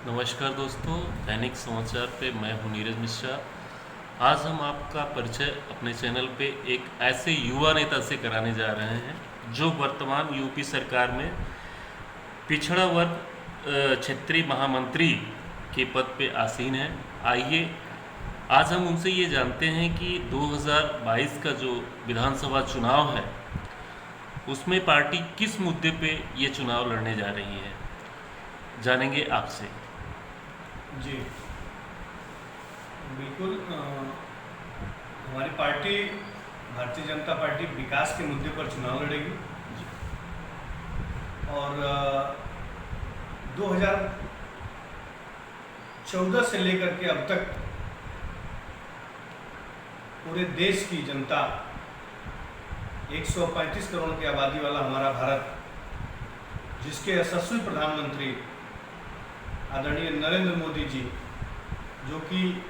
नमस्कार दोस्तों, दैनिक समाचार पे मैं हूं नीरज मिश्रा। आज हम आपका परिचय अपने चैनल पे एक ऐसे युवा नेता से कराने जा रहे हैं जो वर्तमान यूपी सरकार में पिछड़ा वर्ग क्षेत्रीय महामंत्री के पद पे आसीन है। आइए आज हम उनसे ये जानते हैं कि 2022 का जो विधानसभा चुनाव है उसमें पार्टी किस मुद्दे पे ये चुनाव लड़ने जा रही है, जानेंगे आपसे। जी बिल्कुल। हमारी पार्टी भारतीय जनता पार्टी विकास के मुद्दे पर चुनाव लड़ेगी और 2014 से लेकर के अब तक पूरे देश की जनता 135 करोड़ की आबादी वाला हमारा भारत, जिसके यशस्वी प्रधानमंत्री आदरणीय नरेंद्र मोदी जी, जो कि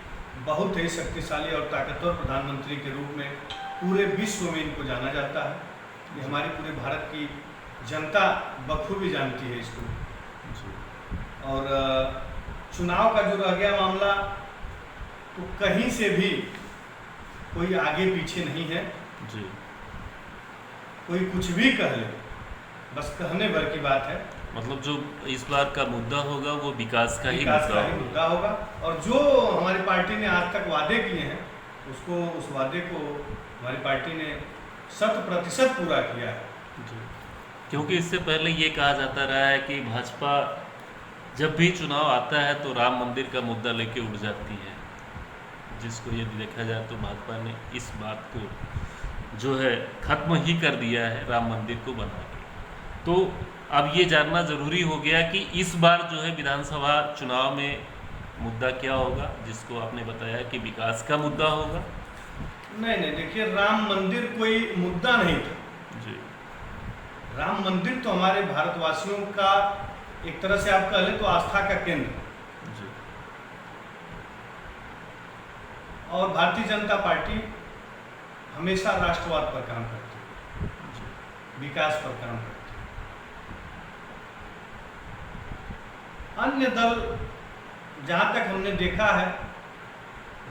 बहुत ही शक्तिशाली और ताकतवर प्रधानमंत्री के रूप में पूरे विश्व में इनको जाना जाता है। ये हमारी पूरे भारत की जनता बखूबी जानती है इसको। और चुनाव का जो रह गया मामला, तो कहीं से भी कोई आगे पीछे नहीं है जी। कोई कुछ भी कह ले, बस कहने भर की बात है। मतलब जो इस बार का मुद्दा होगा वो विकास का ही मुद्दा होगा और जो हमारी पार्टी ने आज तक वादे किए हैं उस वादे को हमारी पार्टी ने 100% पूरा किया है। जी। क्योंकि इससे पहले ये कहा जाता रहा है कि भाजपा जब भी चुनाव आता है तो राम मंदिर का मुद्दा लेके उठ जाती है, जिसको यदि देखा जाए तो भाजपा ने इस बात को जो है खत्म ही कर दिया है राम मंदिर को बना के। तो अब ये जानना ज़रूरी हो गया कि इस बार जो है विधानसभा चुनाव में मुद्दा क्या होगा, जिसको आपने बताया कि विकास का मुद्दा होगा। नहीं, देखिए, राम मंदिर कोई मुद्दा नहीं था जी। राम मंदिर तो हमारे भारतवासियों का एक तरह से आप कह लें तो आस्था का केंद्र जी। और भारतीय जनता पार्टी हमेशा राष्ट्रवाद पर काम करती है, विकास पर काम करती है। अन्य दल जहाँ तक हमने देखा है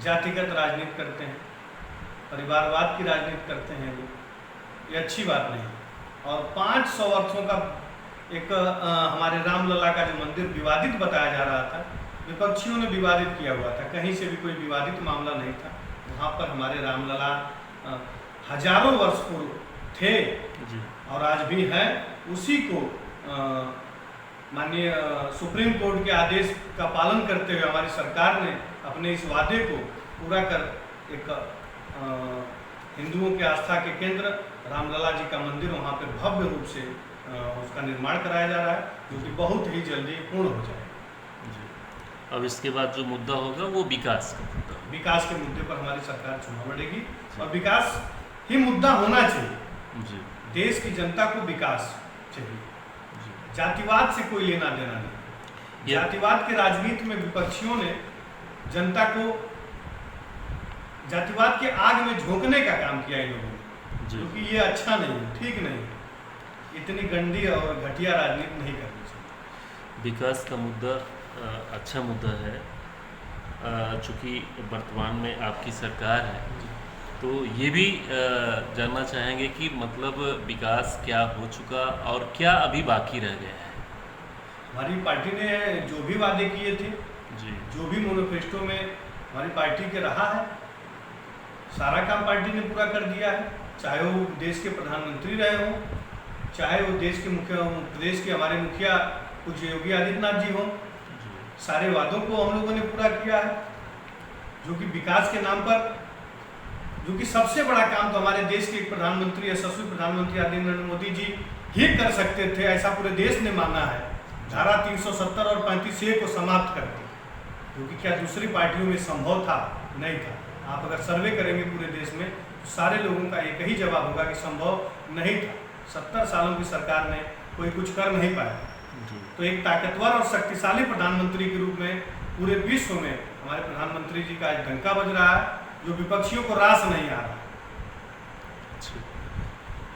जातिगत राजनीति करते हैं, परिवारवाद की राजनीति करते हैं लोग, ये अच्छी बात नहीं। और 500 वर्षों का एक हमारे रामलला का जो मंदिर विवादित बताया जा रहा था, विपक्षियों ने विवादित किया हुआ था, कहीं से भी कोई विवादित मामला नहीं था। वहाँ पर हमारे रामलला हजारों वर्ष पूर्व थे जी। और आज भी हैं। उसी को माननीय सुप्रीम कोर्ट के आदेश का पालन करते हुए हमारी सरकार ने अपने इस वादे को पूरा कर एक हिंदुओं के आस्था के केंद्र रामलला जी का मंदिर वहाँ पर भव्य रूप से उसका निर्माण कराया जा रहा है, जो कि बहुत ही जल्दी पूर्ण हो जाएगा। जी। अब इसके बाद जो मुद्दा होगा वो विकास का मुद्दा होगा। विकास के मुद्दे पर हमारी सरकार चुनाव लड़ेगी और विकास ही मुद्दा होना चाहिए। जी। देश की जनता को विकास चाहिए, जातिवाद से कोई लेना देना नहीं। जातिवाद के राजनीति में विपक्षियों ने जनता को जातिवाद के आग में झोंकने का काम किया इन लोगों ने, क्योंकि ये अच्छा नहीं है, ठीक नहीं है। इतनी गंदी और घटिया राजनीति नहीं करनी चाहिए। विकास का मुद्दा अच्छा मुद्दा है। चूँकि वर्तमान में आपकी सरकार है तो ये भी जानना चाहेंगे कि मतलब विकास क्या हो चुका और क्या अभी बाकी रह गया है। हमारी पार्टी ने जो भी वादे किए थे जी, जो भी मैनिफेस्टो में हमारी पार्टी के रहा है, सारा काम पार्टी ने पूरा कर दिया है। चाहे वो देश के प्रधानमंत्री रहे हों, चाहे वो प्रदेश के हमारे मुखिया पूज्य योगी आदित्यनाथ जी हों, सारे वादों को हम लोगों ने पूरा किया है। जो कि विकास के नाम पर, जो कि सबसे बड़ा काम तो हमारे देश के प्रधानमंत्री, यशस्वी प्रधानमंत्री आदरणीय नरेंद्र मोदी जी ही कर सकते थे, ऐसा पूरे देश ने माना है। धारा 370 और 35A को समाप्त करके, जो कि क्या दूसरी पार्टियों में संभव था? नहीं था। आप अगर सर्वे करेंगे पूरे देश में तो सारे लोगों का एक ही जवाब होगा कि संभव नहीं था। 70 सालों की सरकार ने कोई कुछ कर नहीं पाया। तो एक ताकतवर और शक्तिशाली प्रधानमंत्री के रूप में पूरे विश्व में हमारे प्रधानमंत्री जी का डंका बज रहा है, जो विपक्षियों को रास नहीं आ रहा।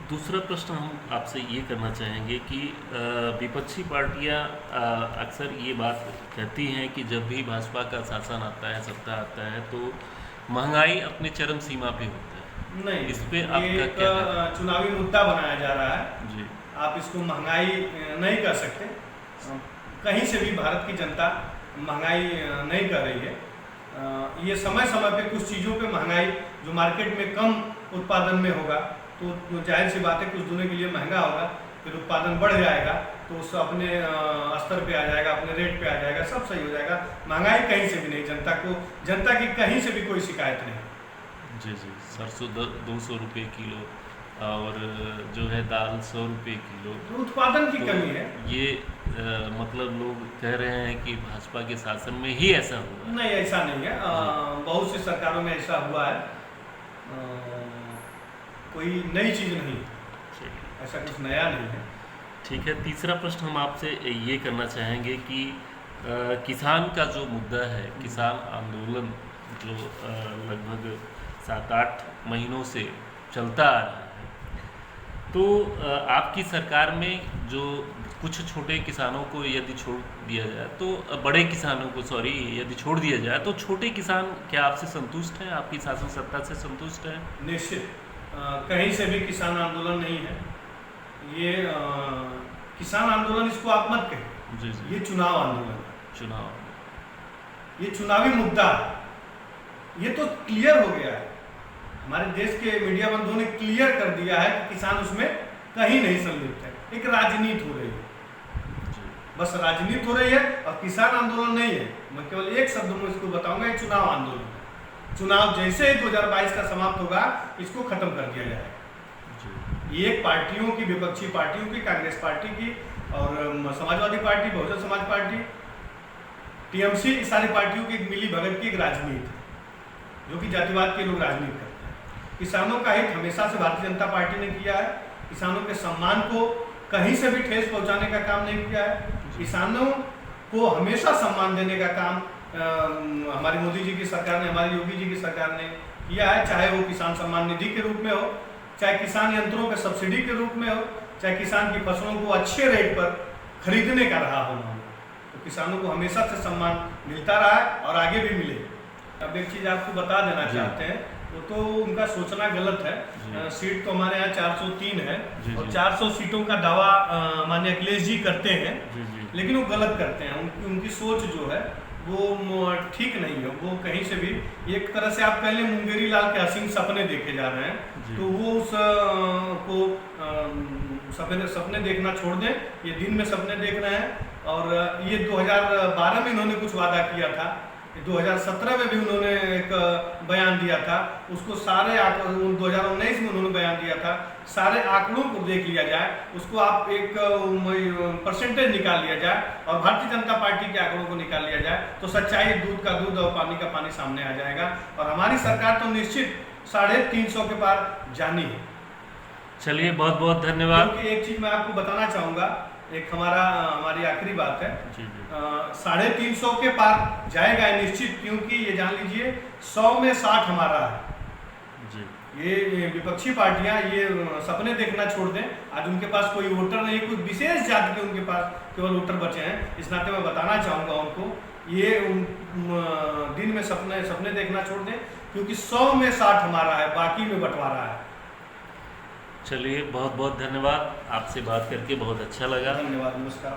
दूसरा प्रश्न हम आपसे ये करना चाहेंगे कि विपक्षी पार्टियां अक्सर ये बात कहती हैं कि जब भी भाजपा का शासन आता है, सत्ता आता है, तो महंगाई अपने चरम सीमा पे होता है। नहीं, इस पे ये आपका एक क्या कहना है? चुनावी मुद्दा बनाया जा रहा है। जी आप इसको महंगाई नहीं कर सकते। कहीं से भी भारत की जनता महंगाई नहीं कर रही है। ये समय समय पे कुछ चीज़ों पे महंगाई जो मार्केट में कम उत्पादन में होगा तो जाहिर सी बात है कुछ दिनों के लिए महंगा होगा, फिर उत्पादन बढ़ जाएगा तो उस अपने स्तर पे आ जाएगा, अपने रेट पे आ जाएगा, सब सही हो जाएगा। महंगाई कहीं से भी नहीं, जनता की कहीं से भी कोई शिकायत नहीं। जी जी, सरसों 200 रुपये किलो और जो है दाल 100 रुपये किलो। तो उत्पादन की तो कमी है। ये मतलब लोग कह रहे हैं कि भाजपा के शासन में ही ऐसा हुआ। नहीं, ऐसा नहीं है। बहुत सी सरकारों में ऐसा हुआ है। कोई नई चीज़ नहीं, ऐसा कुछ नया नहीं है। ठीक है, तीसरा प्रश्न हम आपसे ये करना चाहेंगे कि किसान का जो मुद्दा है, किसान आंदोलन जो लगभग 7-8 महीनों से चलता आ रहा है, तो आपकी सरकार में जो कुछ छोटे किसानों को यदि छोड़ दिया जाए तो बड़े किसानों को यदि छोड़ दिया जाए तो छोटे किसान क्या आपसे संतुष्ट हैं, आपकी शासन सत्ता से संतुष्ट हैं? निश्चित कहीं से भी किसान आंदोलन नहीं है ये। किसान आंदोलन इसको आप मत कहें। जी जी, ये चुनाव आंदोलन है, ये चुनावी मुद्दा है। ये तो क्लियर हो गया है, हमारे देश के मीडिया बंधुओं ने क्लियर कर दिया है कि किसान उसमें कहीं नहीं संलिप्त है। एक राजनीति हो रही है, बस राजनीति हो रही है और किसान आंदोलन नहीं है। मैं केवल एक शब्द में इसको बताऊंगा, ये चुनाव आंदोलन है। चुनाव जैसे ही 2022 का समाप्त होगा इसको खत्म कर दिया जाएगा। ये एक पार्टियों की, विपक्षी पार्टियों की, कांग्रेस पार्टी की और Samajwadi party, Bahujan Samaj party, TMC, इस सारी पार्टियों की मिली भगत की एक राजनीति है जो कि जातिवाद के लोग राजनीति करते हैं। किसानों का हित हमेशा से भारतीय जनता पार्टी ने किया है। किसानों के सम्मान को कहीं से भी ठेस पहुंचाने का काम नहीं किया है। किसानों को हमेशा सम्मान देने का काम हमारी मोदी जी की सरकार ने, हमारी योगी जी की सरकार ने किया है। चाहे वो किसान सम्मान निधि के रूप में हो, चाहे किसान यंत्रों के सब्सिडी के रूप में हो, चाहे किसान की फसलों को अच्छे रेट पर खरीदने का रहा हो, तो किसानों को हमेशा से सम्मान मिलता रहा है और आगे भी मिले। अब एक चीज़ आपको बता देना चाहते हैं, वो तो उनका सोचना गलत है। सीट तो हमारे यहाँ 403 है और 400 सीटों का दावा माननीय अखिलेश जी करते हैं, लेकिन वो गलत करते हैं। उनकी सोच जो है वो ठीक नहीं है। वो कहीं से भी एक तरह से आप पहले मुंगेरी लाल के असीम सपने देखे जा रहे हैं, तो वो उस को सपने देखना छोड़ दें। ये दिन में सपने देख रहे हैं। और ये 2012 में इन्होंने कुछ वादा किया था, 2017 में भी उन्होंने एक बयान दिया था, उसको सारे 2019 में उन्होंने बयान दिया था। सारे आंकड़ों को देख लिया जाए, उसको आप एक परसेंटेज निकाल लिया जाए और भारतीय जनता पार्टी के आंकड़ों को निकाल लिया जाए तो सच्चाई दूध का दूध और पानी का पानी सामने आ जाएगा। और हमारी सरकार तो निश्चित 350 के पार जानी है। चलिए, बहुत बहुत धन्यवाद। क्योंकि एक चीज़ मैं आपको बताना चाहूँगा, एक हमारी आखिरी बात है। 350 के पार जाएगा निश्चित, क्योंकि ये जान लीजिए 100 में 60 हमारा है जी। ये विपक्षी पार्टियां ये सपने देखना छोड़ दें। आज उनके पास कोई वोटर नहीं, कोई विशेष जाति के उनके पास केवल वोटर बचे हैं। इस नाते मैं बताना चाहूँगा उनको, ये दिन में सपने देखना छोड़ दें, क्योंकि 100 में 60 हमारा है, बाकी में बंटवारा है। चलिए, बहुत बहुत धन्यवाद। आपसे बात करके बहुत अच्छा लगा। धन्यवाद, नमस्कार।